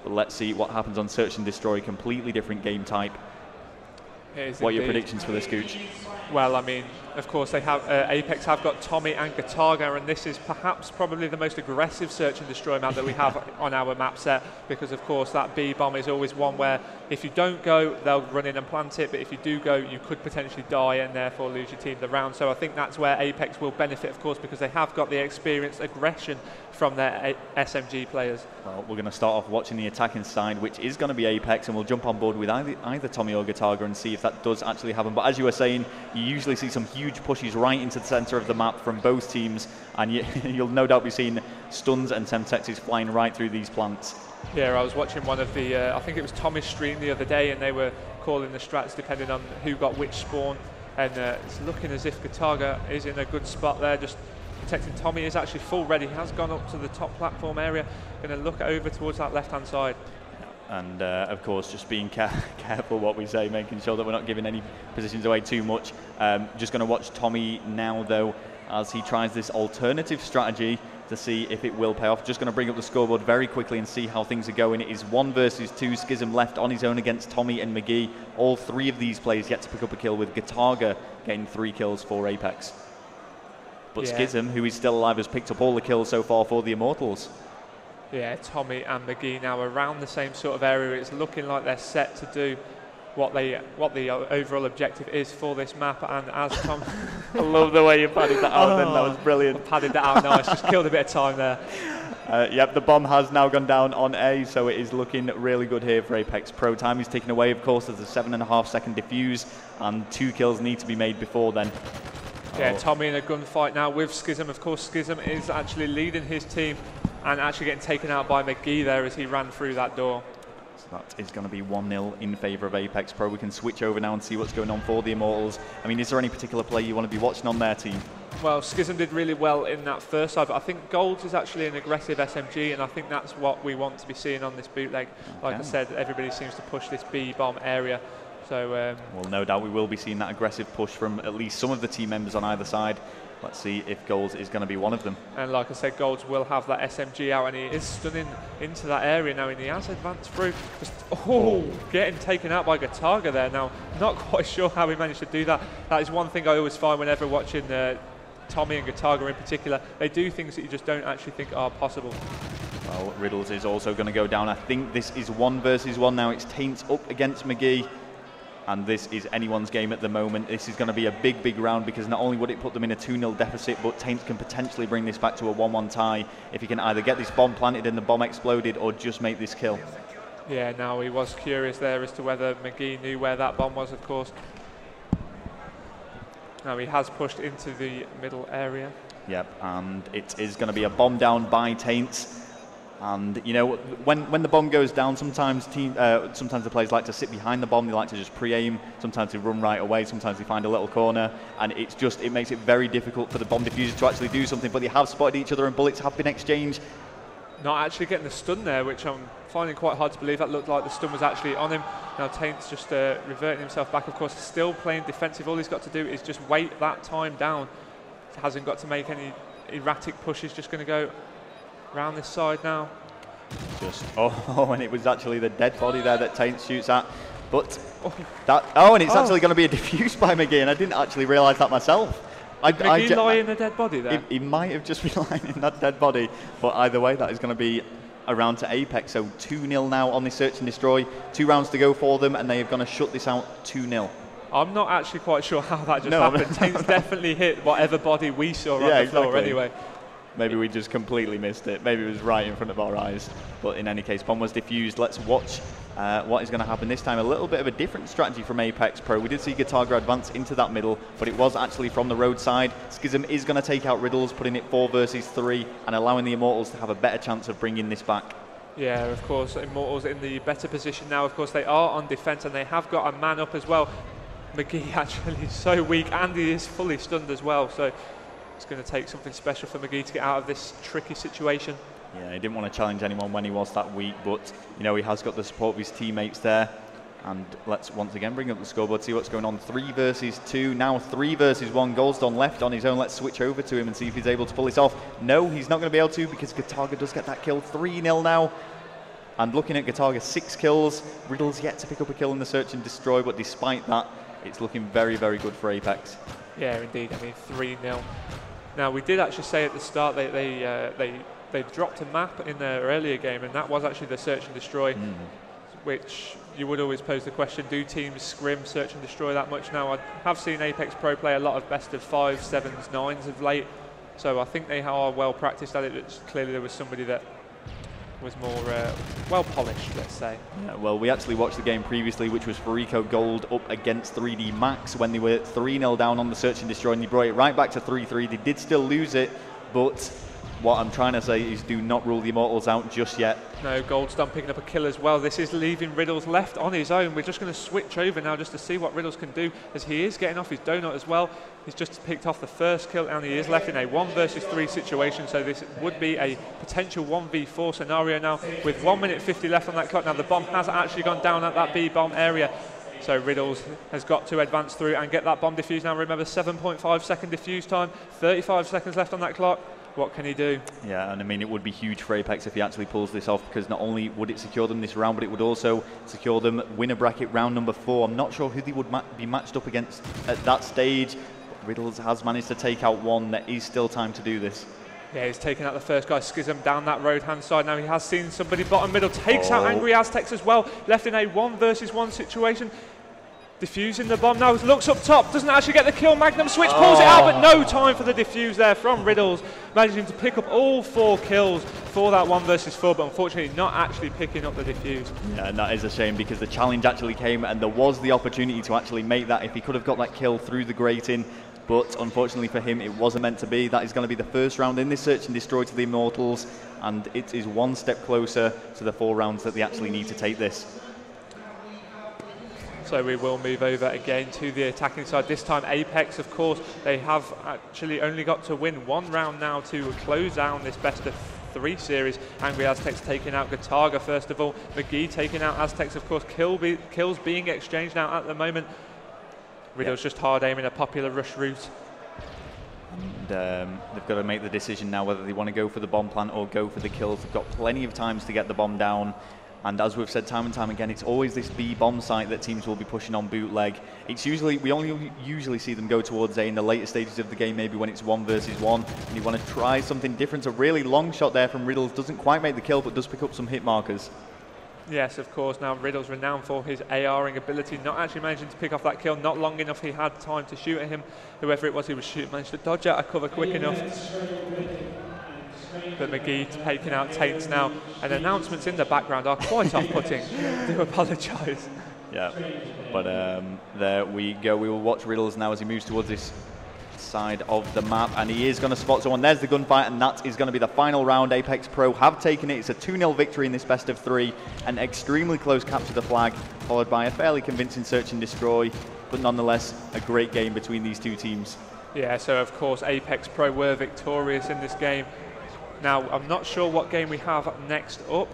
But let's see what happens on Search and Destroy, completely different game type. What are your predictions for this, Gooch? Well, I mean, of course, they have Apex have got Tommy and Gataga, and this is perhaps probably the most aggressive Search and Destroy map that we have on our map set, because of course that B bomb is always one where if you don't go, they'll run in and plant it, but if you do go, you could potentially die and therefore lose your team the round. So I think that's where Apex will benefit, of course, because they have got the experienced aggression from their SMG players. Well, we're going to start off watching the attacking side, which is going to be Apex, and we'll jump on board with either Tommy or Gataga and see if that does actually happen. But as you were saying, you usually see some huge pushes right into the centre of the map from both teams, and you'll no doubt be seeing stuns and Semtexes flying right through these plants. Yeah, I was watching one of the, I think it was Tommy's stream the other day, and they were calling the strats depending on who got which spawn, and it's looking as if Gataga is in a good spot there, just protecting Tommy. Is actually full ready. He has gone up to the top platform area, going to look over towards that left-hand side. And of course, just being careful what we say, making sure that we're not giving any positions away too much. Just going to watch Tommy now, though, as he tries this alternative strategy to see if it will pay off. Just going to bring up the scoreboard very quickly and see how things are going. It is 1 versus 2. Schism left on his own against Tommy and McGee. All 3 of these players yet to pick up a kill, with Gataga getting 3 kills for Apex. But yeah, Schism, who is still alive, has picked up all the kills so far for the Immortals. Yeah, Tommy and McGee now around the same sort of area. It's looking like they're set to do what the overall objective is for this map. And as Tom, I love the way you padded that out. Then that was brilliant. I padded that out nice. Just killed a bit of time there. Yep, the bomb has now gone down on A, so it is looking really good here for Apex.PRO. Time is taken away, of course. There's a 7.5 second defuse, and 2 kills need to be made before then. Yeah, Tommy in a gunfight now with Schism. Of course, Schism is actually leading his team and actually getting taken out by McGee there as he ran through that door. So that is going to be 1-0 in favour of Apex.PRO. We can switch over now and see what's going on for the Immortals. I mean, is there any particular play you want to be watching on their team? Well, Schism did really well in that first side, but I think Golds is actually an aggressive SMG, and I think that's what we want to be seeing on this bootleg. Like I said, everybody seems to push this B-bomb area. So, well, no doubt we will be seeing that aggressive push from at least some of the team members on either side. Let's see if Golds is going to be one of them. And like I said, Golds will have that SMG out, and he is stunning into that area now, and he has advanced through. Just, getting taken out by Gataga there now. Not quite sure how he managed to do that. That is one thing I always find whenever watching Tommy and Gataga in particular. They do things that you just don't actually think are possible. Well, Riddles is also going to go down. I think this is 1 versus 1 now. It's Taints up against McGee. And this is anyone's game at the moment. This is going to be a big, big round, because not only would it put them in a 2-0 deficit, but Taints can potentially bring this back to a 1-1 tie if he can either get this bomb planted and the bomb exploded, or just make this kill. Yeah, now he was curious there as to whether McGee knew where that bomb was, of course. Now he has pushed into the middle area. Yep, and it is going to be a bomb down by Taints. And you know, when the bomb goes down, sometimes the players like to sit behind the bomb. They like to just pre-aim. Sometimes they run right away. Sometimes they find a little corner, and it makes it very difficult for the bomb diffuser to actually do something. But they have spotted each other, and bullets have been exchanged. Not actually getting the stun there, which I'm finding quite hard to believe. That looked like the stun was actually on him. Now Taint's just reverting himself back. Of course, still playing defensive. All he's got to do is just wait that time down. He hasn't got to make any erratic pushes. Just going to go round this side now. And it was actually the dead body there that Taints shoots at. But and it's actually going to be a defuse by McGee, and I didn't actually realise that myself. Did McGee lie in the dead body there? He might have just been lying in that dead body, but either way, that is going to be a round to Apex. So 2-0 now on this Search and Destroy. 2 rounds to go for them, and they are going to shut this out 2-0. I'm not actually quite sure how that just happened. Taints definitely hit whatever body we saw on the floor anyway. Maybe we just completely missed it. Maybe it was right in front of our eyes. But in any case, bomb was diffused. Let's watch what is going to happen this time. A little bit of a different strategy from Apex.PRO. We did see Gataga advance into that middle, but it was actually from the roadside. Schism is going to take out Riddles, putting it 4 versus 3, and allowing the Immortals to have a better chance of bringing this back. Yeah, of course, Immortals in the better position now. Of course, they are on defense, and they have got a man up as well. McGee actually is so weak, and he is fully stunned as well. So it's going to take something special for McGee to get out of this tricky situation. Yeah, he didn't want to challenge anyone when he was that weak, but you know, he has got the support of his teammates there. And let's once again bring up the scoreboard, see what's going on. 3 versus 2, now 3 versus 1. Goldston left on his own. Let's switch over to him and see if he's able to pull this off. No, he's not going to be able to, because Gataga does get that kill. 3-0 now. And looking at Gataga, 6 kills. Riddle's yet to pick up a kill in the search and destroy, but despite that, it's looking very, very good for Apex. Yeah, indeed. I mean, 3-0. Now, we did actually say at the start they dropped a map in their earlier game, and that was actually the search and destroy, which you would always pose the question, do teams scrim search and destroy that much? Now, I have seen Apex.PRO play a lot of best of 5s, 7s, 9s of late, so I think they are well practiced at it. It's clearly there was somebody that was more well polished, let's say. Yeah, well, we actually watched the game previously, which was Farico Gold up against 3D Max when they were 3-0 down on the search and destroy, and they brought it right back to 3-3. They did still lose it, but what I'm trying to say is do not rule the Immortals out just yet. No, Gold's done picking up a kill as well. This is leaving Riddles left on his own. We're just going to switch over now just to see what Riddles can do, as he is getting off his donut as well. He's just picked off the first kill, and he is left in a 1 versus 3 situation, so this would be a potential 1v4 scenario now with 1 minute 50 left on that clock. Now the bomb has actually gone down at that B bomb area, so Riddles has got to advance through and get that bomb defused. Now remember, 7.5 second defuse time, 35 seconds left on that clock. What can he do? Yeah, and I mean, it would be huge for Apex if he actually pulls this off, because not only would it secure them this round, but it would also secure them winner bracket round number 4. I'm not sure who they would be matched up against at that stage. Riddles has managed to take out one. There is still time to do this. Yeah, he's taken out the first guy, Schism, down that road hand side. Now he has seen somebody bottom middle, takes out Angry Aztecs as well, left in a 1 versus 1 situation. Defusing the bomb now, looks up top, doesn't actually get the kill. Magnum switch, pulls it out, but no time for the defuse there from Riddles, managing to pick up all 4 kills for that 1 versus 4, but unfortunately not actually picking up the defuse. Yeah, and that is a shame, because the challenge actually came and there was the opportunity to actually make that if he could have got that kill through the grating, but unfortunately for him it wasn't meant to be. That is going to be the first round in this search and destroy to the Immortals, and it is 1 step closer to the 4 rounds that they actually need to take this. So we will move over again to the attacking side. This time Apex, of course, they have actually only got to win 1 round now to close down this best of 3 series. Angry Aztecs taking out Gataga first of all. McGee taking out Aztecs, of course. Kills being exchanged now at the moment. Riddle's just hard aiming a popular rush route. And they've got to make the decision now whether they want to go for the bomb plant or go for the kills. They've got plenty of times to get the bomb down. And as we've said time and time again, it's always this B bomb site that teams will be pushing on bootleg. It's usually, we only usually see them go towards A in the later stages of the game, maybe when it's 1 versus 1, and you want to try something different. A really long shot there from Riddles, doesn't quite make the kill, but does pick up some hit markers. Yes, of course. Now Riddles renowned for his ARing ability, not actually managing to pick off that kill, not long enough he had time to shoot at him. Whoever it was he was shooting managed to dodge out of cover quick enough. But McGee taking out Taints now, and announcements in the background are quite off-putting. I do apologise. Yeah, but there we go. We will watch Riddles now as he moves towards this side of the map, and he is going to spot someone. There's the gunfight, and that is going to be the final round. Apex.PRO have taken it. It's a 2-0 victory in this best of 3, an extremely close capture the flag, followed by a fairly convincing search and destroy, but nonetheless a great game between these 2 teams. Yeah, so of course Apex.PRO were victorious in this game. Now, I'm not sure what game we have next up.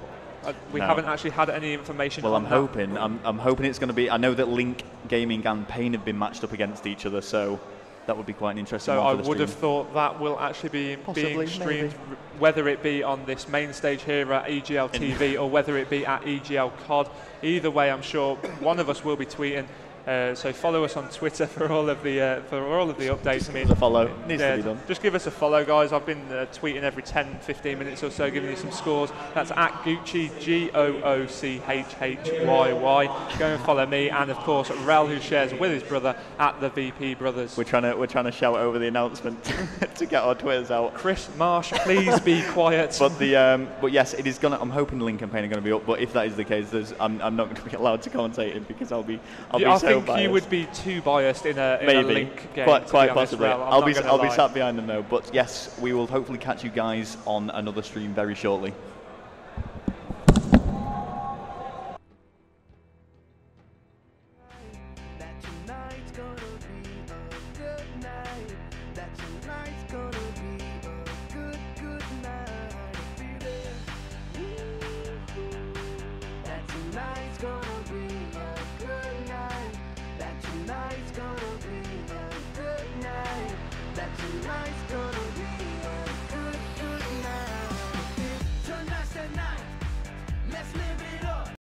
We haven't actually had any information. Well, I'm hoping it's going to be. I know that Link Gaming and Pain have been matched up against each other, so that would be quite an interesting one for the stream. So I would have thought that will actually be being streamed, whether it be on this main stage here at EGL5 or whether it be at EGL5. Either way, I'm sure one of us will be tweeting. So follow us on Twitter for all of the updates. Just give us a follow. Needs to be done. Just give us a follow, guys. I've been tweeting every 10-15 minutes or so, giving you some scores. That's at Goochhy, GOOCHHYY. Go and follow me, and of course Rel, who shares with his brother at the VP Brothers. We're trying to shout over the announcement to get our Twitters out. Chris Marsh, please be quiet. But yes, it is gonna. I'm hoping Link and Pain are going to be up. But if that is the case, I'm not going to be allowed to commentate it because I'll be so. I think you would be too biased in a Link game. Quite possibly. Well. I'll be sat behind them though. But yes, we will hopefully catch you guys on another stream very shortly. Tonight's gonna